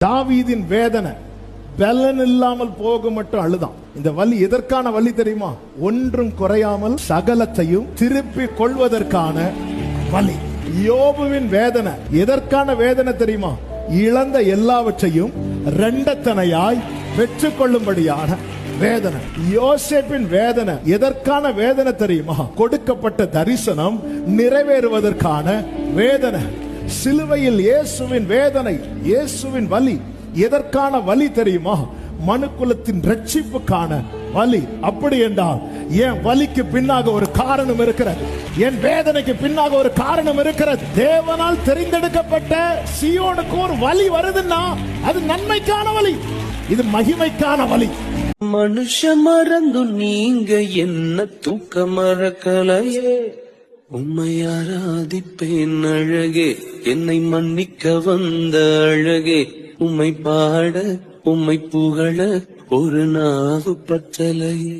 தாவீதின் வேதனை பலன் இல்லாமல் போக மட்டும் அழுதான். இந்த வலி எதற்கான வலி தெரியுமா? ஒன்றும் குறையாமல் சகலத்தையும் திருப்பி கொள்வதற்கான வலி. யோபுவின் வேதனை எதற்கான வேதனை தெரியுமா? இழந்த எல்லாவற்றையும் இரண்டத்தனையாய் பெற்றுக் கொள்ளும்படியான வேதனை. யோசேப்பின் வேதனை எதற்கான வேதனை தெரியுமா? கொடுக்கப்பட்ட தரிசனம் நிறைவேறுவதற்கான வேதனை. சிலுவையில் இயேசுவின் வேதனை, இயேசுவின் வலி எதற்கான வலி தெரியுமா? மனுக்குலத்தின் ரட்சிப்புக்கான வலி. அப்படி என்றால் என் வலிக்கு பின்னாக ஒரு காரணம் இருக்கிறது, என் வேதனைக்கு பின்னாக ஒரு காரணம் இருக்கிறது. தேவனால் தெரிந்தெடுக்கப்பட்ட சீயோனுக்கு ஒரு வலி வருதுன்னா அது நன்மைக்கான வலி, இது மகிமைக்கான வலி. மனுஷ மறந்து நீங்க என்ன தூக்க மறக்கலையே, உம்மை ஆராதிப்பேன் அழகே, என்னை மன்னிக்க வந்த அழகே. உம்மை பாட உம்மை புகழ ஒரு நாவு பற்றலையே.